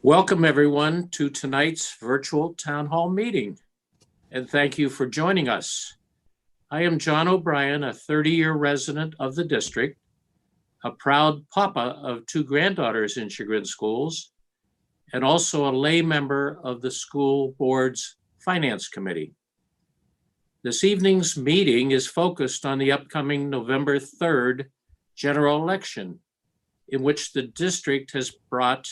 Welcome, everyone, to tonight's virtual town hall meeting, and thank you for joining us. I am John O'Brien, a 30-year resident of the district, a proud papa of two granddaughters in Chagrin Schools, and also a lay member of the school board's finance committee. This evening's meeting is focused on the upcoming November 3rd general election, in which the district has brought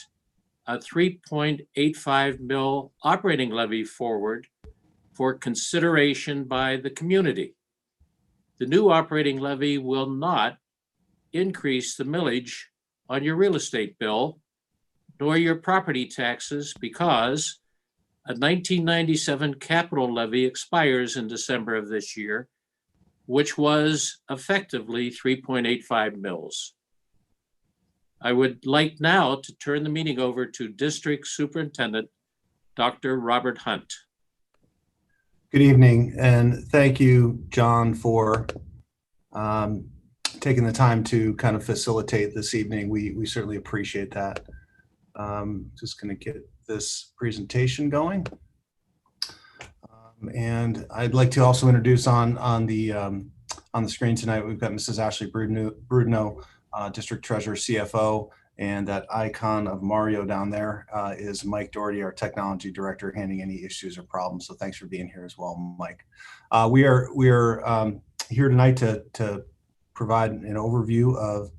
a 3.85 mil operating levy forward for consideration by the community. The new operating levy will not increase the millage on your real estate bill, nor your property taxes, because a 1997 capital levy expires in December of this year, which was effectively 3.85 mils. I would like now to turn the meeting over to District Superintendent, Dr. Robert Hunt. Good evening, and thank you, John, for taking the time to kind of facilitate this evening. We certainly appreciate that. Just going to get this presentation going. And I'd like to also introduce on the screen tonight, we've got Mrs. Ashley Brudno, District Treasurer, CFO, and that icon of Mario down there is Mike Doherty, our Technology Director, handling any issues or problems. So thanks for being here as well, Mike. We are here tonight to provide an overview of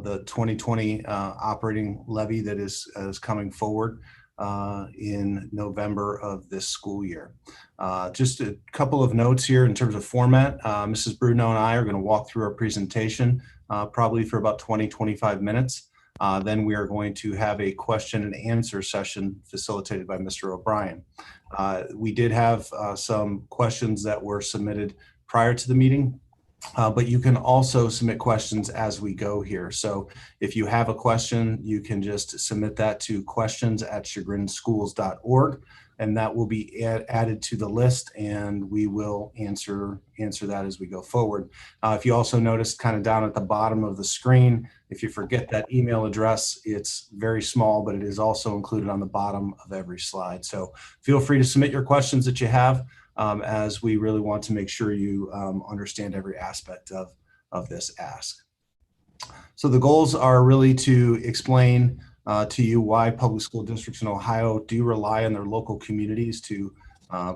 the 2020 operating levy that is coming forward in November of this school year. Just a couple of notes here in terms of format. Mrs. Brudno and I are going to walk through our presentation probably for about 20-25 minutes. Then we are going to have a question and answer session facilitated by Mr. O'Brien. We did have some questions that were submitted prior to the meeting, but you can also submit questions as we go here. So if you have a question, you can just submit that to questions@chagrinschools.org, and that will be added to the list, and we will answer that as we go forward. If you also notice kind of down at the bottom of the screen, if you forget that email address, it's very small, but it is also included on the bottom of every slide. So feel free to submit your questions that you have, as we really want to make sure you understand every aspect of this ask. So the goals are really to explain to you why public school districts in Ohio do rely on their local communities to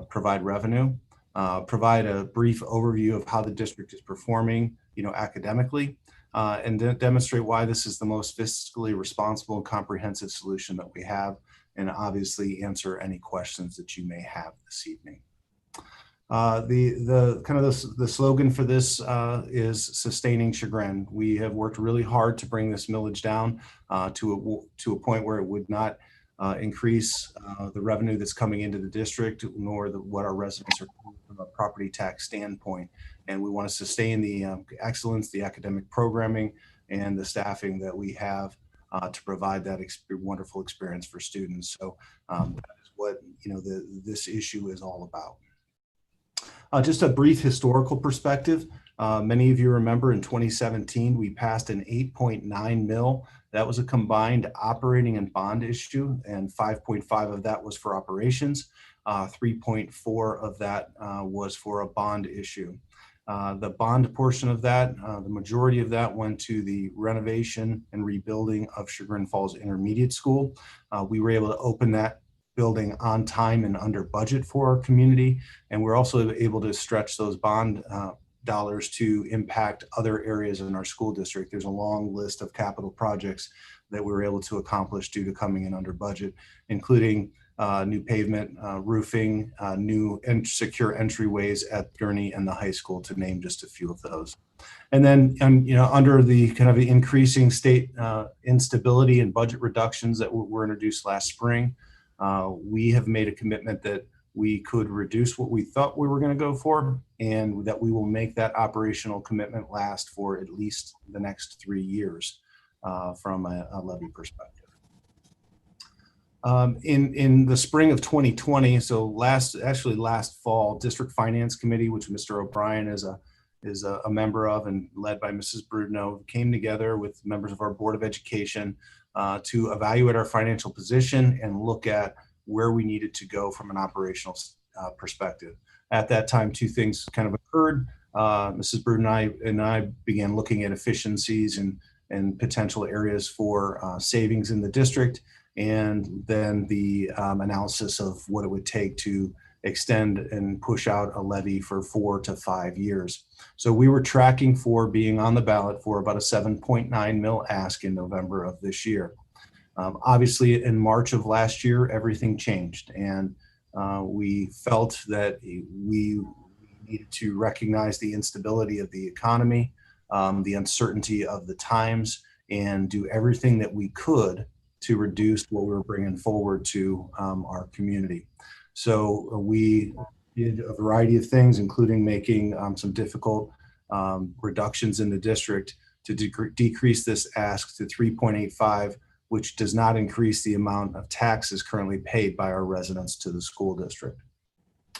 provide revenue, provide a brief overview of how the district is performing, academically, and then demonstrate why this is the most fiscally responsible and comprehensive solution that we have, and obviously answer any questions that you may have this evening. The slogan for this is sustaining Chagrin. We have worked really hard to bring this millage down to a point where it would not increase the revenue that's coming into the district, nor what our residents are doing from a property tax standpoint. And we want to sustain the excellence, the academic programming, and the staffing that we have to provide that wonderful experience for students. So that is what this issue is all about. Just a brief historical perspective. Many of you remember in 2017, we passed an 8.9 mil. That was a combined operating and bond issue, and 5.5 of that was for operations. 3.4 of that was for a bond issue. The bond portion of that, the majority of that went to the renovation and rebuilding of Chagrin Falls Intermediate School. We were able to open that building on time and under budget for our community. And we're also able to stretch those bond dollars to impact other areas in our school district. There's a long list of capital projects that we were able to accomplish due to coming in under budget, including new pavement, roofing, new and secure entryways at Gurney and the high school, to name just a few of those. And then, under the kind of increasing state instability and budget reductions that were introduced last spring, we have made a commitment that we could reduce what we thought we were going to go for, and that we will make that operational commitment last for at least the next 3 years from a levy perspective. In the spring of 2020, so last fall, District Finance Committee, which Mr. O'Brien is a member of and led by Mrs. Brudno, came together with members of our Board of Education to evaluate our financial position and look at where we needed to go from an operational perspective. At that time, two things kind of occurred. Mrs. Brudno and I began looking at efficiencies and potential areas for savings in the district, and then the analysis of what it would take to extend and push out a levy for 4 to 5 years. So we were tracking for being on the ballot for about a 7.9 mil ask in November of this year. Obviously, in March of last year, everything changed, and we felt that we needed to recognize the instability of the economy, the uncertainty of the times, and do everything that we could to reduce what we were bringing forward to our community. So we did a variety of things, including making some difficult reductions in the district to decrease this ask to 3.85, which does not increase the amount of taxes currently paid by our residents to the school district.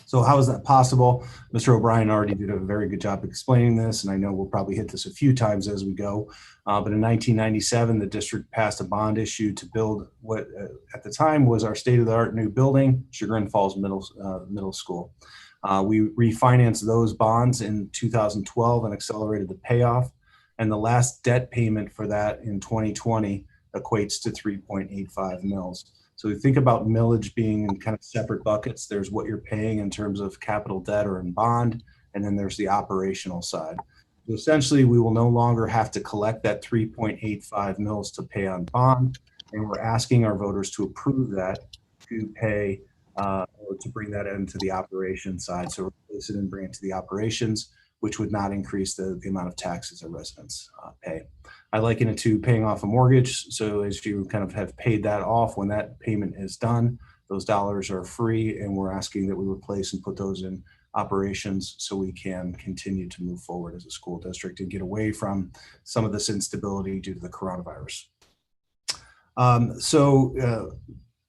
So how is that possible? Mr. O'Brien already did a very good job explaining this, and I know we'll probably hit this a few times as we go. But in 1997, the district passed a bond issue to build what at the time was our state-of-the-art new building, Chagrin Falls Middle School. We refinanced those bonds in 2012 and accelerated the payoff. And the last debt payment for that in 2020 equates to 3.85 mils. So we think about millage being in kind of separate buckets. There's what you're paying in terms of capital debt or in bond, and then there's the operational side. So essentially, we will no longer have to collect that 3.85 mils to pay on bond, and we're asking our voters to approve that to pay or to bring that into the operations side. So replace it and bring it to the operations, which would not increase the amount of taxes our residents pay. I liken it to paying off a mortgage. So as you kind of have paid that off, when that payment is done, those dollars are free, and we're asking that we replace and put those in operations so we can continue to move forward as a school district and get away from some of this instability due to the coronavirus.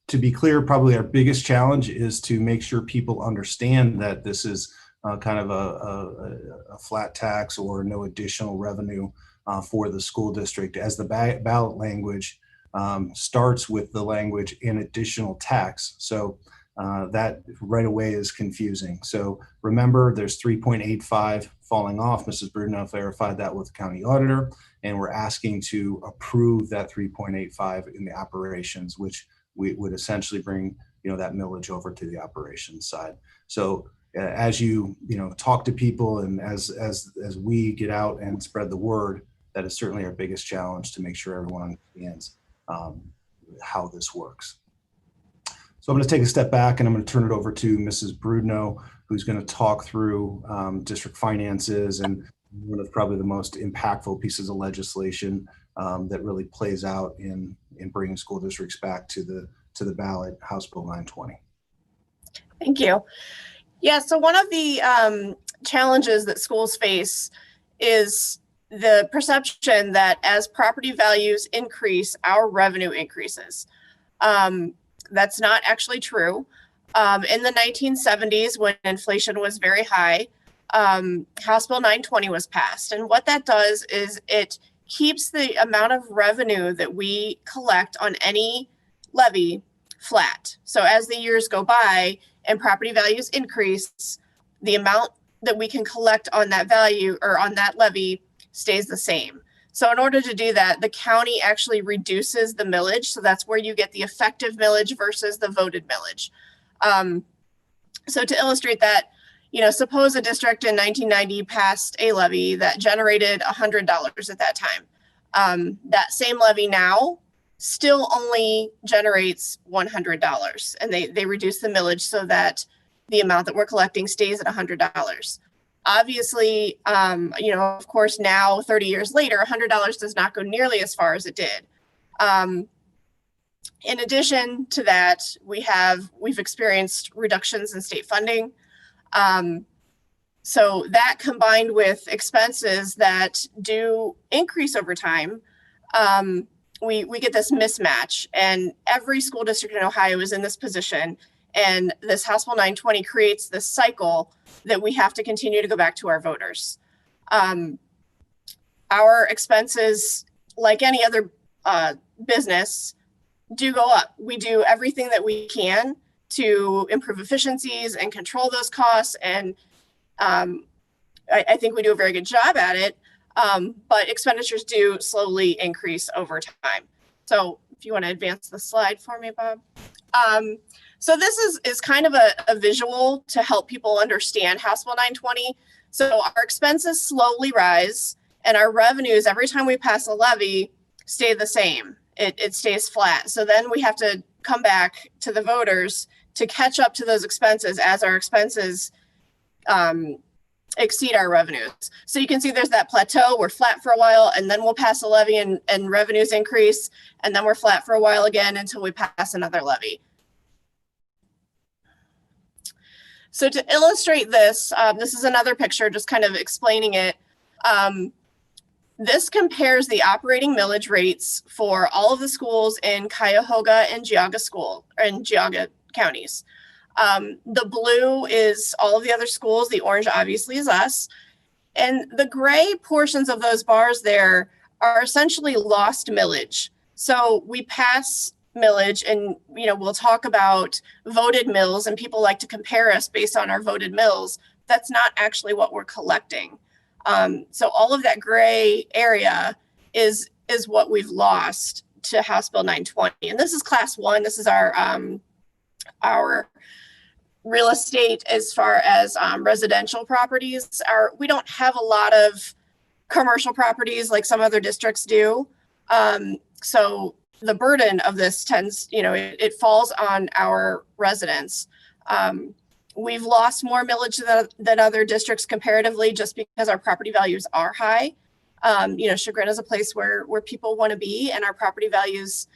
To be clear, probably our biggest challenge is to make sure people understand that this is kind of a flat tax or no additional revenue for the school district, as the ballot language starts with the language "in additional tax." So that right away is confusing. So remember, there's 3.85 falling off. Mrs. Brudno verified that with the county auditor, and we're asking to approve that 3.85 in the operations, which we would essentially bring that millage over to the operations side. So as you talk to people, and as we get out and spread the word, that is certainly our biggest challenge, to make sure everyone understands how this works. So I'm going to take a step back, and I'm going to turn it over to Mrs. Brudno, who's going to talk through district finances and one of probably the most impactful pieces of legislation that really plays out in bringing school districts back to the ballot, House Bill 920. Thank you. Yeah, so one of the challenges that schools face is the perception that as property values increase, our revenue increases. That's not actually true. In the 1970s, when inflation was very high, House Bill 920 was passed. And what that does is it keeps the amount of revenue that we collect on any levy flat. So as the years go by and property values increase, the amount that we can collect on that value or on that levy stays the same. So in order to do that, the county actually reduces the millage. So that's where you get the effective millage versus the voted millage. So to illustrate that, suppose a district in 1990 passed a levy that generated $100 at that time. That same levy now still only generates $100, and they reduce the millage so that the amount that we're collecting stays at $100. Obviously, of course, now 30 years later, $100 does not go nearly as far as it did. In addition to that, we've experienced reductions in state funding. So that, combined with expenses that do increase over time, we get this mismatch. And every school district in Ohio is in this position. And this House Bill 920 creates this cycle that we have to continue to go back to our voters. Our expenses, like any other business do go up. We do everything that we can to improve efficiencies and control those costs. And I think we do a very good job at it. But expenditures do slowly increase over time. So if you want to advance the slide for me, Bob. So this is kind of a visual to help people understand House Bill 920. So our expenses slowly rise and our revenues every time we pass a levy stay the same. It stays flat. So then we have to come back to the voters to catch up to those expenses as our expenses exceed our revenues. So you can see there's that plateau. We're flat for a while and then we'll pass a levy and revenues increase. And then we're flat for a while again until we pass another levy. So to illustrate this, this is another picture just kind of explaining it. This compares the operating millage rates for all of the schools in Cuyahoga and Geauga counties. The blue is all of the other schools. The orange obviously is us. And the gray portions of those bars there are essentially lost millage. So we pass millage and, we'll talk about voted mills and people like to compare us based on our voted mills. That's not actually what we're collecting. So all of that gray area is what we've lost to House Bill 920. And this is class 1. This is our real estate as far as residential properties. We don't have a lot of commercial properties like some other districts do. So the burden of this tends, it falls on our residents. We've lost more millage than other districts comparatively just because our property values are high. Chagrin is a place where people want to be and our property values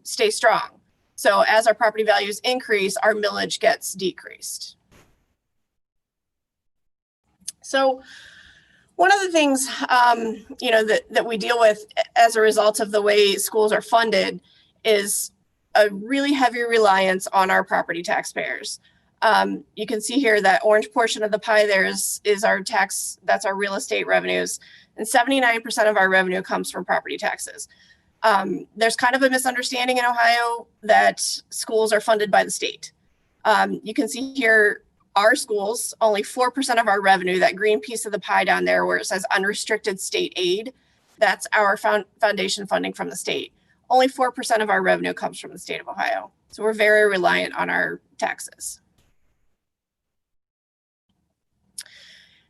stay strong. So as our property values increase, our millage gets decreased. So one of the things, that we deal with as a result of the way schools are funded is a really heavy reliance on our property taxpayers. You can see here that orange portion of the pie there is our tax, that's our real estate revenues, and 79% of our revenue comes from property taxes. There's kind of a misunderstanding in Ohio that schools are funded by the state. You can see here our schools, only 4% of our revenue, that green piece of the pie down there where it says unrestricted state aid, that's our foundation funding from the state. Only 4% of our revenue comes from the state of Ohio. So we're very reliant on our taxes.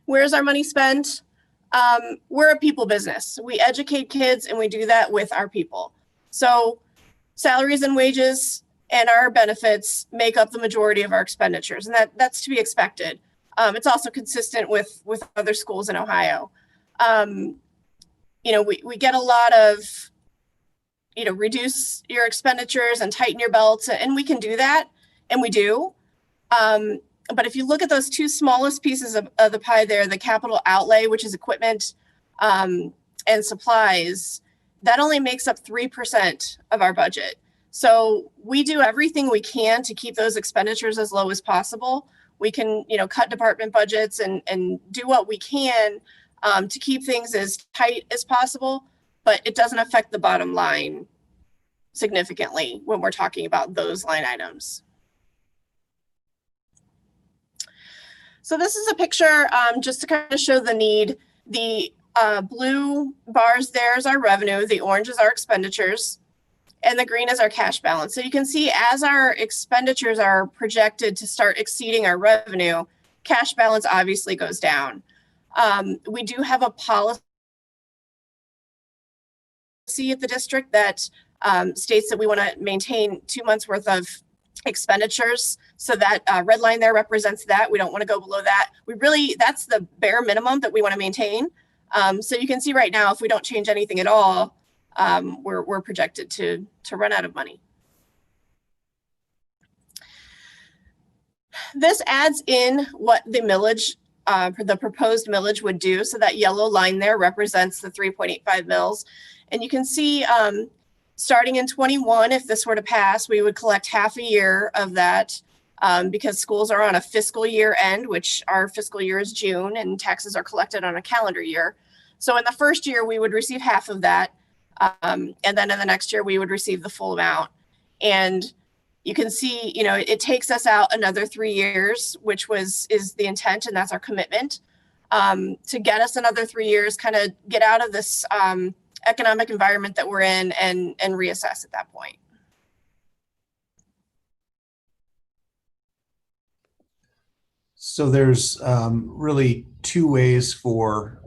Where's our money spent? We're a people business. We educate kids and we do that with our people. So salaries and wages and our benefits make up the majority of our expenditures, and that's to be expected. It's also consistent with other schools in Ohio. We get a lot of, reduce your expenditures and tighten your belts, and we can do that, and we do. But if you look at those two smallest pieces of the pie there, the capital outlay, which is equipment and supplies, that only makes up 3% of our budget. So we do everything we can to keep those expenditures as low as possible. We can, cut department budgets and do what we can to keep things as tight as possible, but it doesn't affect the bottom line significantly when we're talking about those line items. So this is a picture just to kind of show the need. The blue bars there is our revenue, the orange is our expenditures, and the green is our cash balance. So you can see as our expenditures are projected to start exceeding our revenue, cash balance obviously goes down. We do have a policy at the district that states that we want to maintain 2 months worth of expenditures. So that red line there represents that. We don't want to go below that. That's the bare minimum that we want to maintain. So you can see right now, if we don't change anything at all, we're projected to run out of money. This adds in what the millage, the proposed millage would do. So that yellow line there represents the 3.85 mills. And you can see starting in 21, if this were to pass, we would collect half a year of that because schools are on a fiscal year end, which our fiscal year is June, and taxes are collected on a calendar year. So in the first year, we would receive half of that. And then in the next year, we would receive the full amount. And you can see, it takes us out another 3 years, which is the intent, and that's our commitment, to get us another 3 years, kind of get out of this economic environment that we're in and reassess at that point. So there's really two ways for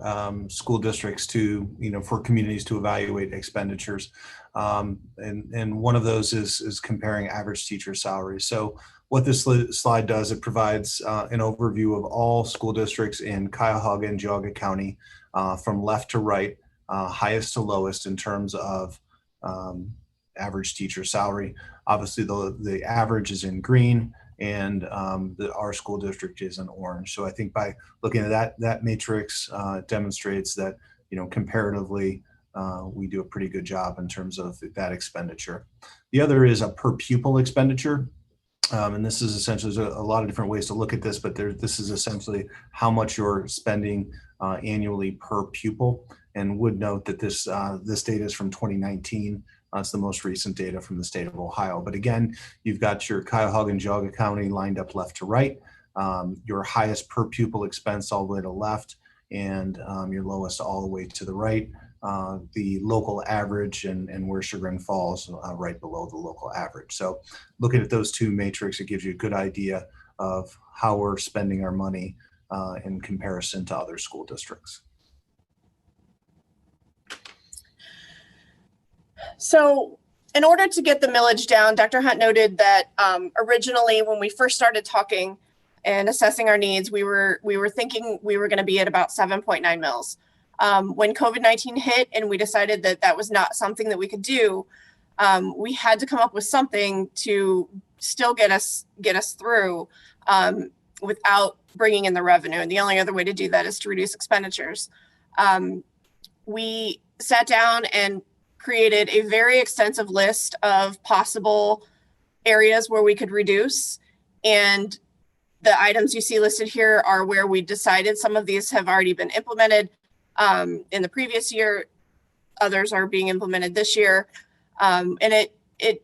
school districts to, for communities to evaluate expenditures. And one of those is comparing average teacher salaries. So what this slide does, it provides an overview of all school districts in Cuyahoga and Geauga County from left to right, highest to lowest in terms of average teacher salary. Obviously, the average is in green, and our school district is in orange. So I think by looking at that matrix demonstrates that, comparatively, we do a pretty good job in terms of that expenditure. The other is a per pupil expenditure. And this is essentially, there's a lot of different ways to look at this, but this is essentially how much you're spending annually per pupil. And would note that this data is from 2019. It's the most recent data from the state of Ohio. But again, you've got your Cuyahoga and Geauga County lined up left to right, your highest per pupil expense all the way to left, and your lowest all the way to the right. The local average and where Chagrin falls right below the local average. So looking at those two matrices, it gives you a good idea of how we're spending our money in comparison to other school districts. So in order to get the millage down, Dr. Hunt noted that originally when we first started talking and assessing our needs, we were thinking we were going to be at about 7.9 mils. When COVID-19 hit and we decided that was not something that we could do, we had to come up with something to still get us through without bringing in the revenue. And the only other way to do that is to reduce expenditures. We sat down and created a very extensive list of possible areas where we could reduce. And the items you see listed here are where we decided. Some of these have already been implemented in the previous year. Others are being implemented this year. And it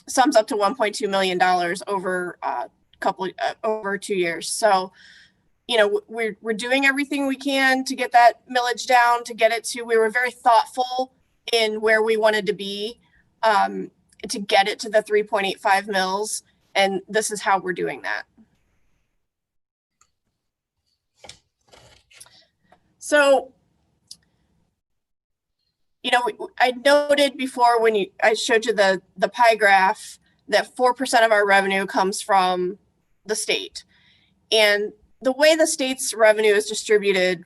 sums up to $1.2 million over over 2 years. So, we're doing everything we can to get that millage down, to get it to, we were very thoughtful in where we wanted to be to get it to the 3.85 mils. And this is how we're doing that. So, I noted before when I showed you the pie graph that 4% of our revenue comes from the state. And the way the state's revenue is distributed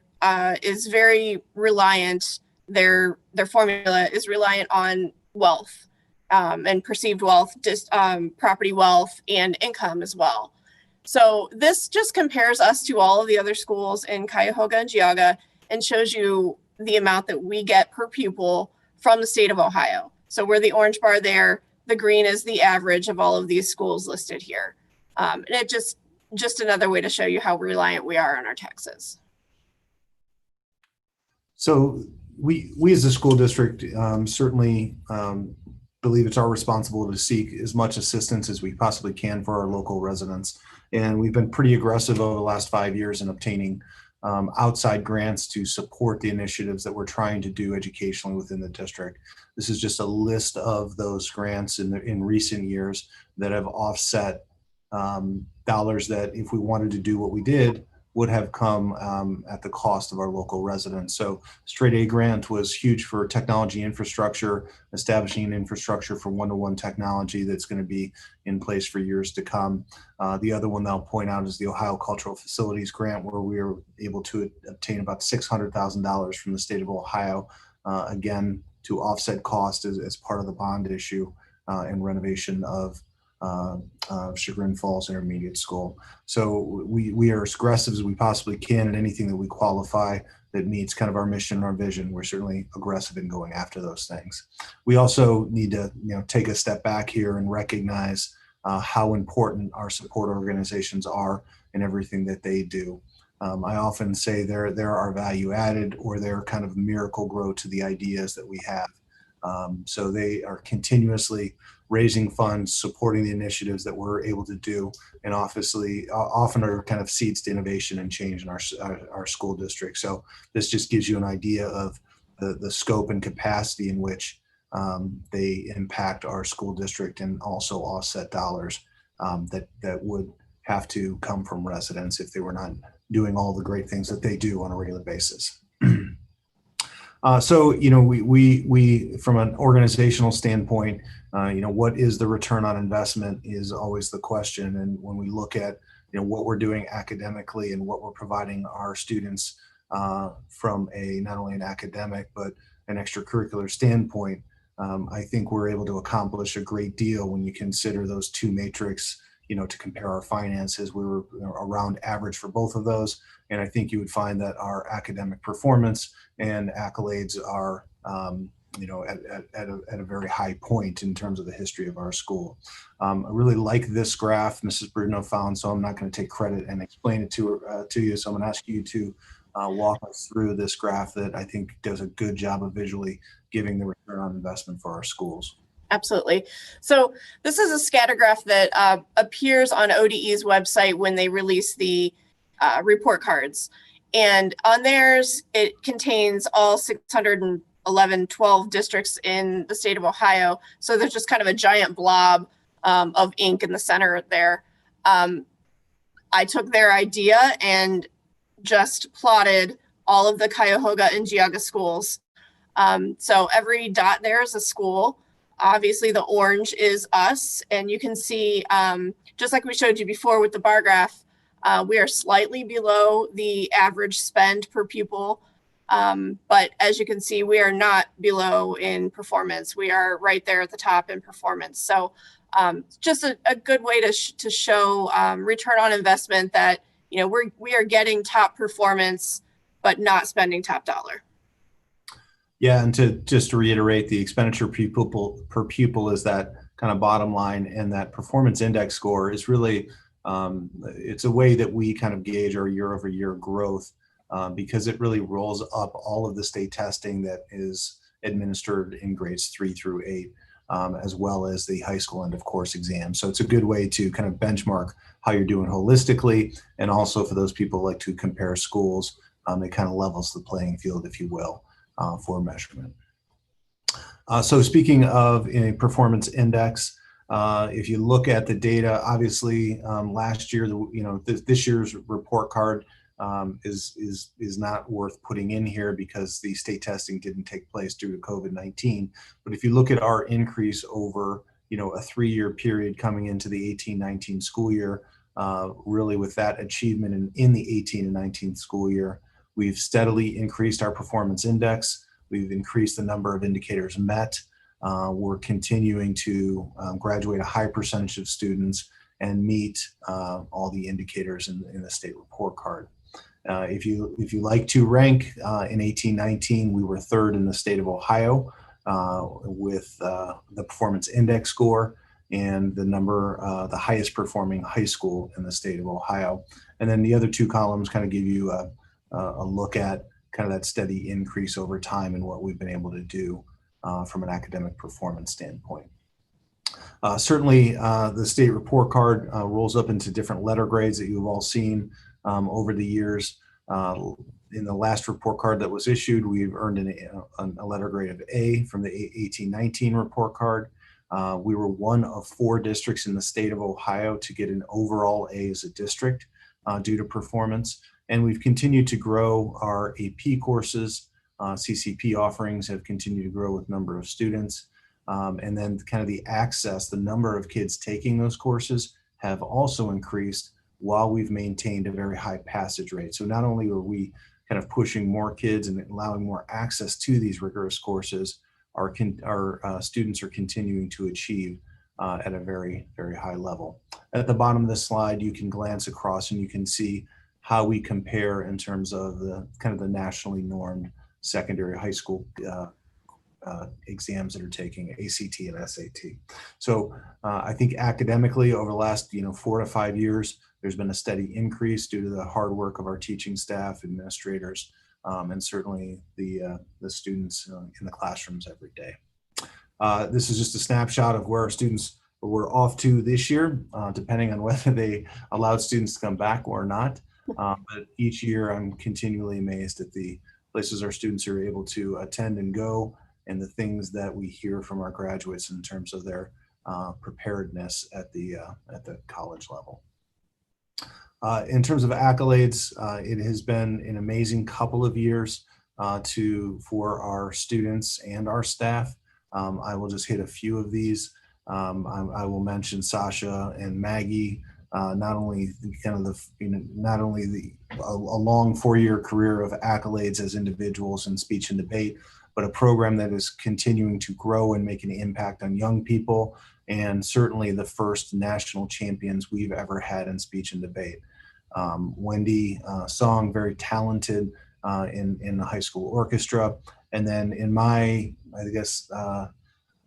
is very reliant, their formula is reliant on wealth and perceived wealth, just property wealth and income as well. So this just compares us to all of the other schools in Cuyahoga and Geauga and shows you the amount that we get per pupil from the state of Ohio. So we're the orange bar there. The green is the average of all of these schools listed here. And it just another way to show you how reliant we are on our taxes. So we as a school district certainly believe it's our responsibility to seek as much assistance as we possibly can for our local residents. And we've been pretty aggressive over the last 5 years in obtaining outside grants to support the initiatives that we're trying to do educationally within the district. This is just a list of those grants in recent years that have offset dollars that, if we wanted to do what we did, would have come at the cost of our local residents. So Straight A grant was huge for technology infrastructure, establishing an infrastructure for one-to-one technology that's going to be in place for years to come. The other one that I'll point out is the Ohio Cultural Facilities Grant, where we were able to obtain about $600,000 from the state of Ohio, again, to offset cost as part of the bond issue and renovation of Chagrin Falls Intermediate School. So we are as aggressive as we possibly can in anything that we qualify that meets kind of our mission and our vision. We're certainly aggressive in going after those things. We also need to take a step back here and recognize how important our support organizations are in everything that they do. I often say they're our value added, or they're kind of miracle grow to the ideas that we have. So they are continuously raising funds, supporting the initiatives that we're able to do, and obviously often are kind of seeds to innovation and change in our school district. So this just gives you an idea of the scope and capacity in which they impact our school district, and also offset dollars that would have to come from residents if they were not doing all the great things that they do on a regular basis. So, you know, we from an organizational standpoint, you know, what is the return on investment is always the question. And when we look at, you know, what we're doing academically and what we're providing our students from a not only an academic but an extracurricular standpoint, I think we're able to accomplish a great deal when you consider those two matrix. You know, to compare our finances, we were around average for both of those. And I think you would find that our academic performance and accolades are, you know, at a very high point in terms of the history of our school. I really like this graph Mrs. Brudno found, so I'm not going to take credit and explain it to you. So I'm going to ask you to walk us through this graph that I think does a good job of visually giving the return on investment for our schools. Absolutely. So this is a scatter graph that appears on ODE's website when they release the report cards. And on theirs, it contains all 12 districts in the state of Ohio. So there's just kind of a giant blob of ink in the center there. I took their idea and just plotted all of the Cuyahoga and Geauga schools. So every dot there is a school. Obviously, the orange is us, and you can see, just like we showed you before with the bar graph, we are slightly below the average spend per pupil. But as you can see, we are not below in performance. We are right there at the top in performance. So just a good way to show return on investment that, you know, we are getting top performance, but not spending top dollar. Yeah, and to just to reiterate, the expenditure per pupil is that kind of bottom line, and that performance index score is really, it's a way that we kind of gauge our year-over-year growth because it really rolls up all of the state testing that is administered in grades 3 through 8, as well as the high school end of course exam. So it's a good way to kind of benchmark how you're doing holistically, and also for those people who like to compare schools, it kind of levels the playing field, if you will. For measurement. So speaking of a performance index, if you look at the data, obviously last year, you know, this year's report card is not worth putting in here because the state testing didn't take place due to COVID-19. But if you look at our increase over, you know, a 3-year period coming into the 18-19 school year, really with that achievement in the 18 and 19 school year, we've steadily increased our performance index. We've increased the number of indicators met. We're continuing to graduate a high percentage of students and meet all the indicators in the state report card. If you like to rank, in 18-19, we were 3rd in the state of Ohio with the performance index score and the highest performing high school in the state of Ohio. And then the other 2 columns kind of give you a look at kind of that steady increase over time and what we've been able to do from an academic performance standpoint. Certainly, the state report card rolls up into different letter grades that you've all seen over the years. In the last report card that was issued, we've earned a letter grade of A from the 18-19 report card. We were one of 4 districts in the state of Ohio to get an overall A as a district due to performance. And we've continued to grow our AP courses. CCP offerings have continued to grow with number of students. And then kind of the access, the number of kids taking those courses have also increased while we've maintained a very high passage rate. So not only are we kind of pushing more kids and allowing more access to these rigorous courses, our students are continuing to achieve at a very, very high level. At the bottom of this slide, you can glance across and you can see how we compare in terms of the kind of the nationally normed secondary high school exams that are taking ACT and SAT. So I think academically over the last 4 to 5 years, there's been a steady increase due to the hard work of our teaching staff, administrators, and certainly the students in the classrooms every day. This is just a snapshot of where our students were off to this year, depending on whether they allowed students to come back or not. But each year I'm continually amazed at the places our students are able to attend and go, and the things that we hear from our graduates in terms of their preparedness at the college level. In terms of accolades, it has been an amazing couple of years for our students and our staff. I will just hit a few of these. I will mention Sasha and Maggie. Not only a long 4-year career of accolades as individuals in speech and debate, but a program that is continuing to grow and make an impact on young people, and certainly the first national champions we've ever had in speech and debate. Wendy Song, very talented in the high school orchestra, and then in my,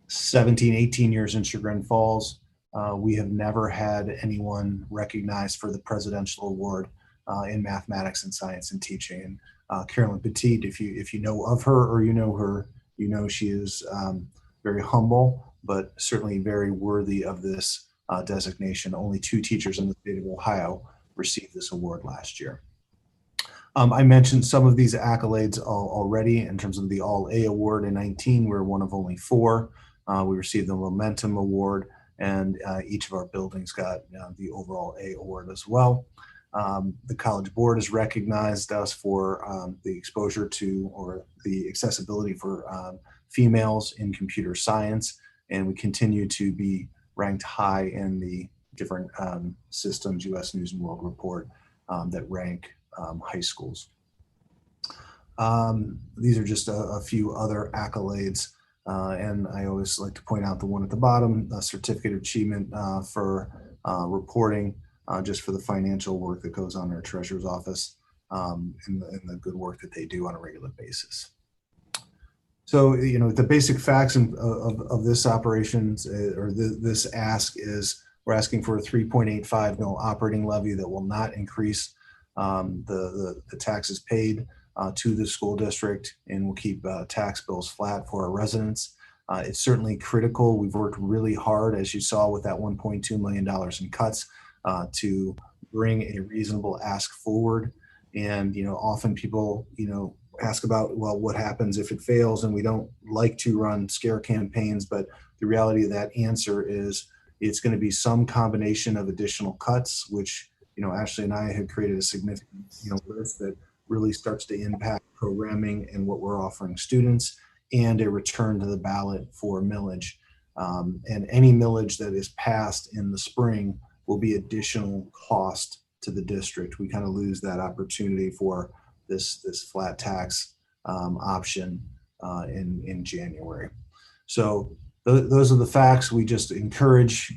17, 18 years in Chagrin Falls, we have never had anyone recognized for the Presidential Award in mathematics and science and teaching. And Carolyn Petit, if you know of her or you know her, you know she is very humble, but certainly very worthy of this designation. Only 2 teachers in the state of Ohio received this award last year. I mentioned some of these accolades already in terms of the All A Award in 19. We're one of only 4. We received the Momentum Award, and each of our buildings got the overall A award as well. The College Board has recognized us for the exposure to, or the accessibility for females in computer science, and we continue to be ranked high in the different systems, U.S. News and World Report, that rank high schools. These are just a few other accolades. And I always like to point out the one at the bottom, a certificate of achievement for reporting, just for the financial work that goes on in our treasurer's office, and the good work that they do on a regular basis. So, the basic facts of this operations this ask is we're asking for a 3.85 mil operating levy that will not increase the taxes paid to the school district, and we'll keep tax bills flat for our residents. It's certainly critical. We've worked really hard, as you saw, with that $1.2 million in cuts to bring a reasonable ask forward. And, often people, ask about, well, what happens if it fails? And we don't like to run scare campaigns, but the reality of that answer is it's going to be some combination of additional cuts, which, Ashley and I had created a significant, list that really starts to impact programming and what we're offering students, and a return to the ballot for millage. And any millage that is passed in the spring will be additional cost to the district. We kind of lose that opportunity for this flat tax option in January. So those are the facts. We just encourage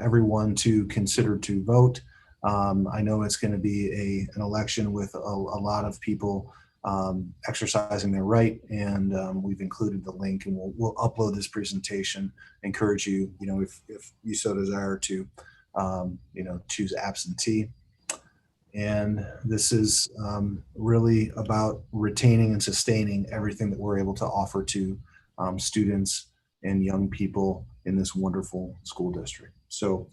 everyone to consider to vote. I know it's going to be an election with a lot of people exercising their right, and we've included the link, and we'll upload this presentation. Encourage you, if you so desire, to choose absentee. And this is really about retaining and sustaining everything that we're able to offer to students and young people in this wonderful school district. So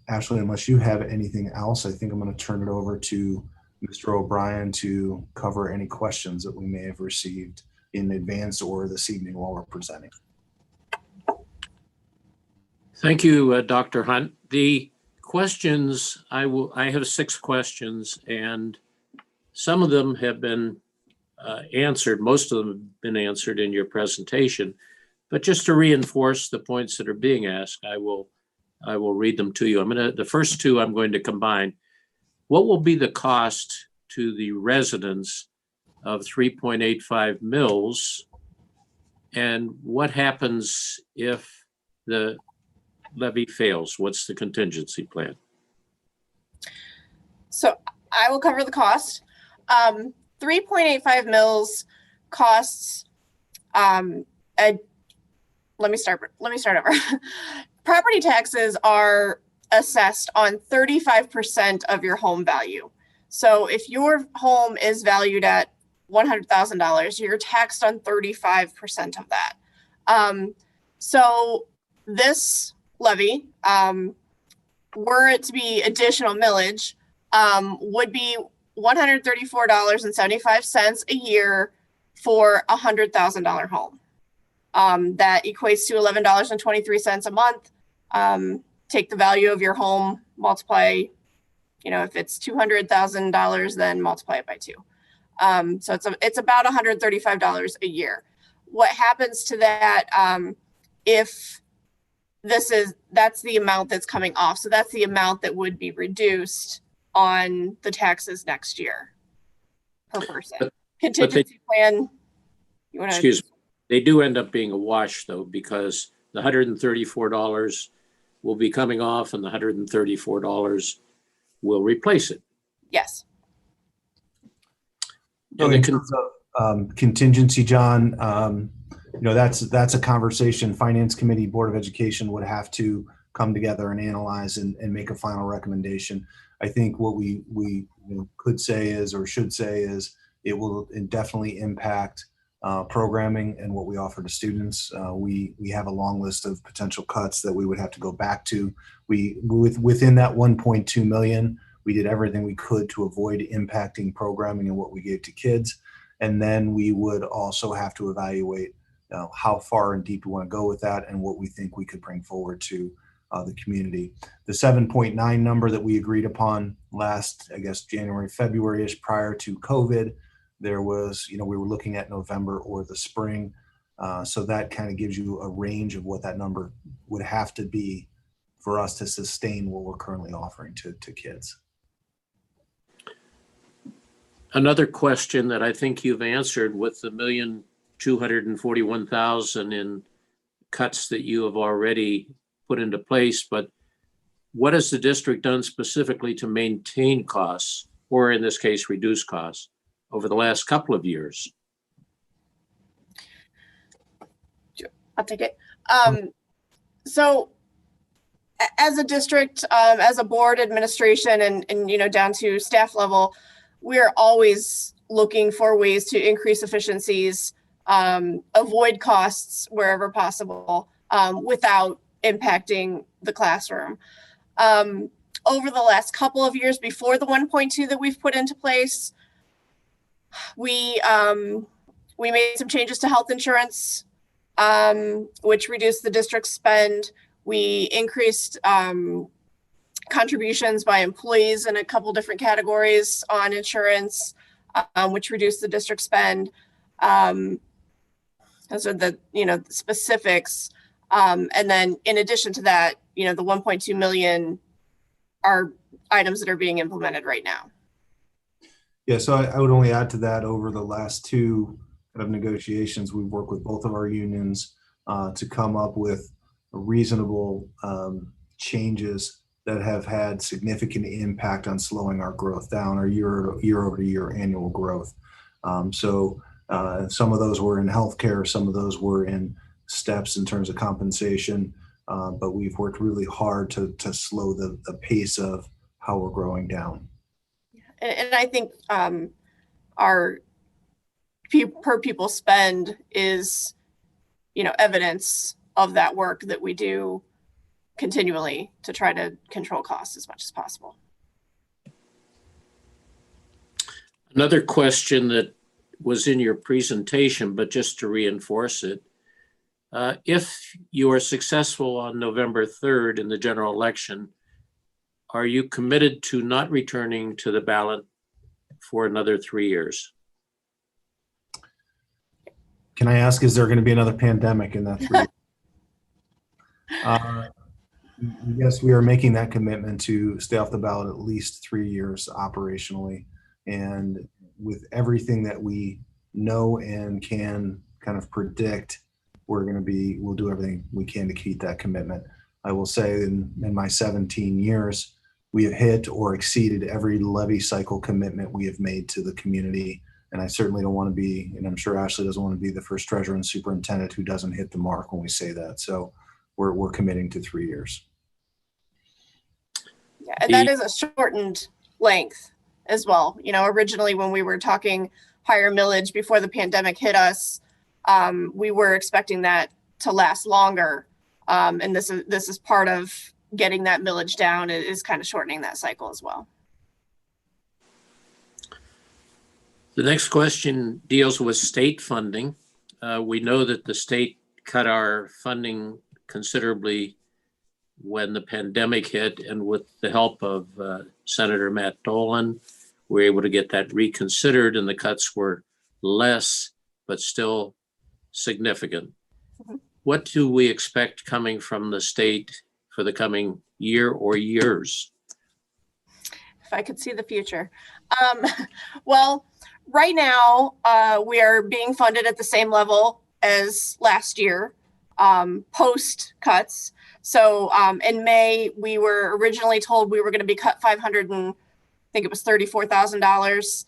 Ashley, unless you have anything else, I think I'm going to turn it over to Mr. O'Brien to cover any questions that we may have received in advance or this evening while we're presenting. Thank you, Dr. Hunt. The questions, I have 6 questions, and some of them have been answered. Most of them have been answered in your presentation. But just to reinforce the points that are being asked, I will read them to you. The first 2 I'm going to combine. What will be the cost to the residents of 3.85 mils? And what happens if the levy fails? What's the contingency plan? So I will cover the cost. 3.85 mils costs let me start over. Property taxes are assessed on 35% of your home value. So if your home is valued at $100,000, you're taxed on 35% of that. So this levy, were it to be additional millage, would be $134.75 a year for a $100,000 home. That equates to $11.23 a month. Take the value of your home, multiply, if it's $200,000, then multiply it by 2. So it's about $135 a year. What happens to that if that's the amount that's coming off? So that's the amount that would be reduced on the taxes next year per person. Contingency plan. Excuse me. They do end up being a wash though, because the $134 will be coming off and the $134 will replace it. Yes. So in terms of contingency, John, that's a conversation Finance Committee, Board of Education would have to come together and analyze and make a final recommendation. I think what we could say is, or should say is, it will definitely impact programming and what we offer to students. We have a long list of potential cuts that we would have to go back to. Within that 1.2 million, we did everything we could to avoid impacting programming and what we gave to kids. And then we would also have to evaluate how far and deep we want to go with that and what we think we could bring forward to the community. The 7.9 number that we agreed upon last, I guess, January, February-ish, prior to COVID, there was, we were looking at November or the spring. So that kind of gives you a range of what that number would have to be for us to sustain what we're currently offering to kids. Another question that I think you've answered with the $1,241,000 in cuts that you have already put into place, but what has the district done specifically to maintain costs, or in this case, reduce costs, over the last couple of years? I'll take it. So as a district, as a board, administration, and down to staff level, we're always looking for ways to increase efficiencies, avoid costs wherever possible, without impacting the classroom. Over the last couple of years before the 1.2 that we've put into place, we made some changes to health insurance, which reduced the district's spend. We increased contributions by employees in a couple different categories on insurance, which reduced the district spend. Those are the specifics. And then in addition to that, the 1.2 million are items that are being implemented right now. Yeah, so I would only add to that, over the last two kind of negotiations, we've worked with both of our unions to come up with reasonable changes that have had significant impact on slowing our growth down, our year-over-year annual growth. So some of those were in healthcare, some of those were in steps in terms of compensation, but we've worked really hard to slow the pace of how we're growing down. And I think our per pupil spend is, evidence of that work that we do continually to try to control costs as much as possible. Another question that was in your presentation, but just to reinforce it, if you are successful on November 3rd in the general election, are you committed to not returning to the ballot for another 3 years? Can I ask, is there going to be another pandemic in that 3 years? Yes, we are making that commitment to stay off the ballot at least 3 years operationally. And with everything that we know and can kind of predict, we'll do everything we can to keep that commitment. I will say in my 17 years, we have hit or exceeded every levy cycle commitment we have made to the community And I certainly don't want to be, and I'm sure Ashley doesn't want to be the first treasurer and superintendent who doesn't hit the mark when we say that. So we're committing to 3 years. Yeah, and that is a shortened length as well. You know, originally when we were talking higher millage before the pandemic hit us, we were expecting that to last longer. And this is part of getting that millage down, is kind of shortening that cycle as well. The next question deals with state funding. We know that the state cut our funding considerably when the pandemic hit, and with the help of Senator Matt Dolan, we were able to get that reconsidered, and the cuts were less, but still significant. Mm-hmm. What do we expect coming from the state for the coming year or years? If I could see the future. Well, right now, we are being funded at the same level as last year, post cuts. So in May, we were originally told we were going to be cut $34,000.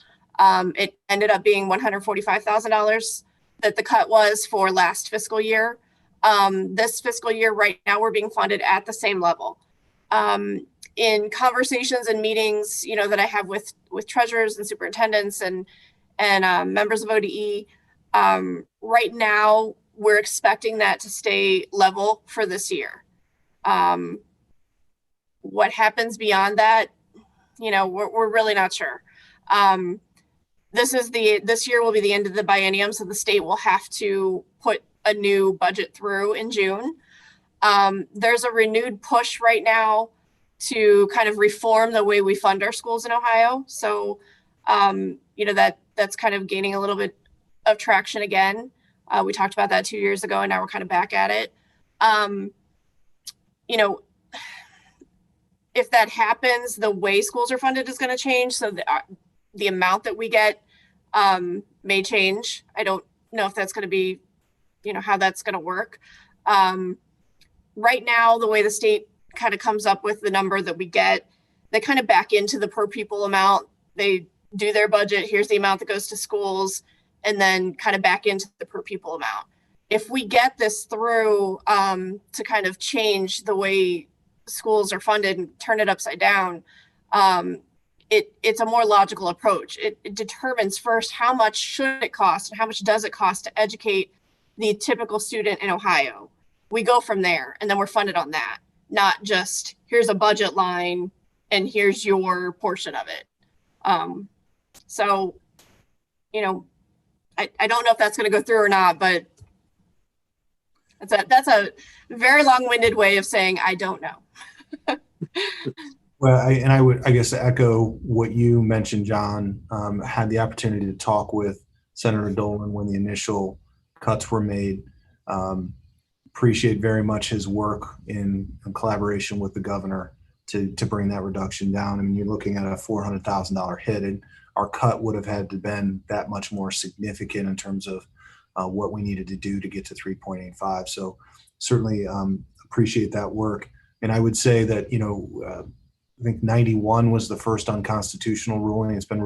It ended up being $145,000 that the cut was for last fiscal year. This fiscal year, right now, we're being funded at the same level. In conversations and meetings, you know, that I have with treasurers and superintendents and members of ODE, right now we're expecting that to stay level for this year. What happens beyond that, you know, we're really not sure. This year will be the end of the biennium, so the state will have to put a new budget through in June. There's a renewed push right now to kind of reform the way we fund our schools in Ohio. So, you know, that's kind of gaining a little bit of traction again. We talked about that 2 years ago, and now we're kind of back at it. You know, if that happens, the way schools are funded is going to change. So the amount that we get may change. I don't know if that's going to be, you know, how that's going to work. Right now, the way the state kind of comes up with the number that we get, they kind of back into the per pupil amount. They do their budget. Here's the amount that goes to schools, and then kind of back into the per pupil amount. If we get this through to kind of change the way schools are funded and turn it upside down, it's a more logical approach. It determines first how much should it cost and how much does it cost to educate the typical student in Ohio. We go from there, and then we're funded on that, not just here's a budget line and here's your portion of it. So, you know, I don't know if that's going to go through or not, but that's a very long-winded way of saying I don't know. Well, I would, I guess, echo what you mentioned, John. Had the opportunity to talk with Senator Dolan when the initial cuts were made. Appreciate very much his work in collaboration with the governor to bring that reduction down. I mean, you're looking at a $400,000 hit, and our cut would have had to been that much more significant in terms of what we needed to do to get to 3.85. So certainly appreciate that work. And I would say that, you know, I think 91 was the first unconstitutional ruling. It's been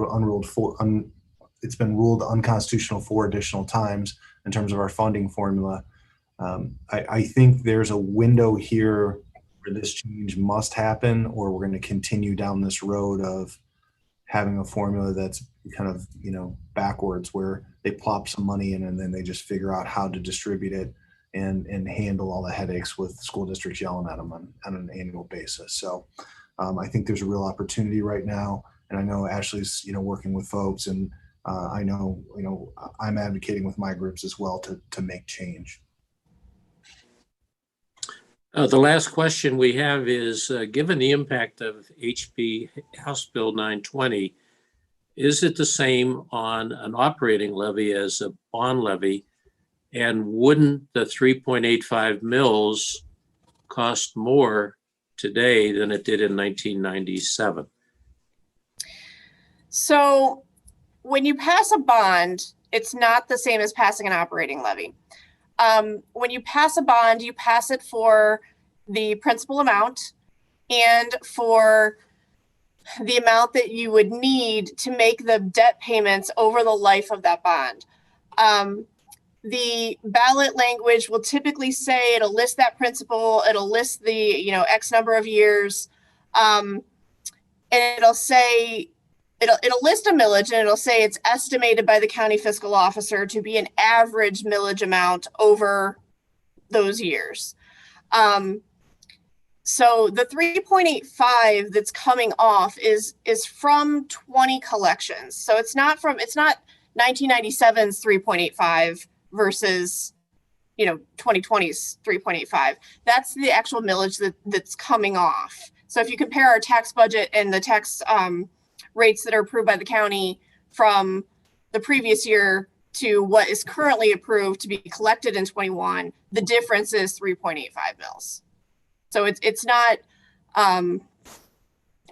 it's been ruled unconstitutional 4 additional times in terms of our funding formula. I think there's a window here where this change must happen, or we're going to continue down this road of having a formula that's kind of, you know, backwards, where they plop some money in and then they just figure out how to distribute it and handle all the headaches with school districts yelling at them on an annual basis. So I think there's a real opportunity right now. And I know Ashley's, you know, working with folks, and I know, you know, I'm advocating with my groups as well to make change. The last question we have is, given the impact of HB House Bill 920, is it the same on an operating levy as a bond levy? And wouldn't the 3.85 mils cost more today than it did in 1997? So when you pass a bond, it's not the same as passing an operating levy. When you pass a bond, you pass it for the principal amount and for the amount that you would need to make the debt payments over the life of that bond. The ballot language will typically say it'll list that principal, it'll list the, X number of years, and it'll say, it'll list a millage, and it'll say it's estimated by the county fiscal officer to be an average millage amount over those years. So the 3.85 that's coming off is from 20 collections. So it's not 1997's 3.85 versus 2020's 3.85. That's the actual millage that's coming off. So if you compare our tax budget and the tax rates that are approved by the county from the previous year to what is currently approved to be collected in 21, the difference is 3.85 mils. So it's not, I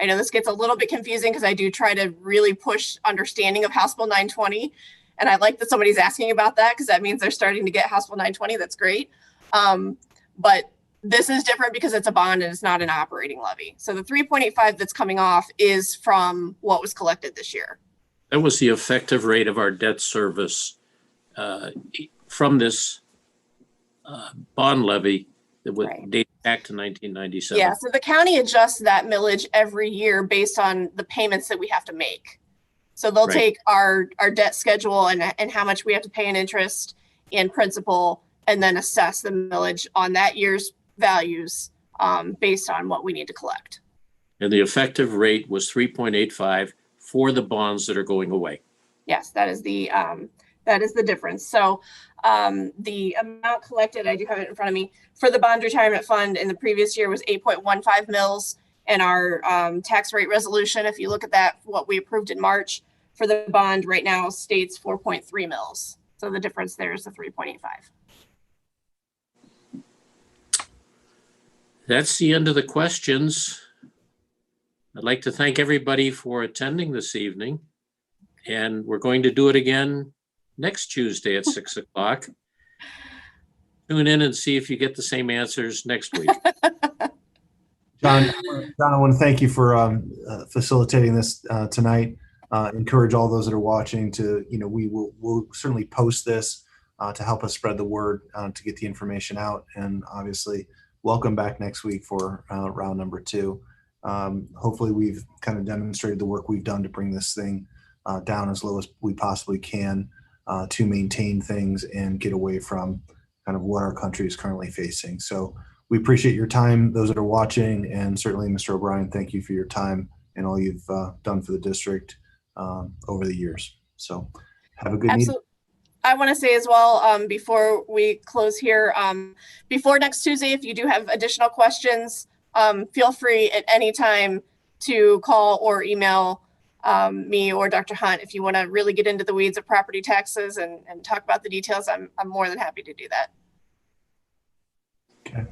know this gets a little bit confusing because I do try to really push understanding of House Bill 920. And I like that somebody's asking about that because that means they're starting to get House Bill 920. That's great. But this is different because it's a bond and it's not an operating levy. So the 3.85 that's coming off is from what was collected this year. That was the effective rate of our debt service from this bond levy that would date back to 1997. Yeah, so the county adjusts that millage every year based on the payments that we have to make. So they'll take our debt schedule and how much we have to pay in interest and principal, and then assess the millage on that year's values based on what we need to collect. And the effective rate was 3.85 for the bonds that are going away. Yes, that is the difference. So the amount collected, I do have it in front of me, for the bond retirement fund in the previous year was 8.15 mils. And our tax rate resolution, if you look at that, what we approved in March for the bond right now states 4.3 mils. So the difference there is the 3.85. That's the end of the questions. I'd like to thank everybody for attending this evening. And we're going to do it again next Tuesday at 6 o'clock. Tune in and see if you get the same answers next week. John, I want to thank you for facilitating this tonight. Encourage all those that are watching to, we'll certainly post this to help us spread the word to get the information out. And obviously, welcome back next week for round number 2. Hopefully, we've kind of demonstrated the work we've done to bring this thing down as low as we possibly can to maintain things and get away from kind of what our country is currently facing. So we appreciate your time, those that are watching, and certainly Mr. O'Brien, thank you for your time and all you've done for the district over the years. So have a good meeting. I want to say as well, before we close here, before next Tuesday, if you do have additional questions, feel free at any time to call or email me or Dr. Hunt. If you want to really get into the weeds of property taxes and talk about the details, I'm more than happy to do that. Okay.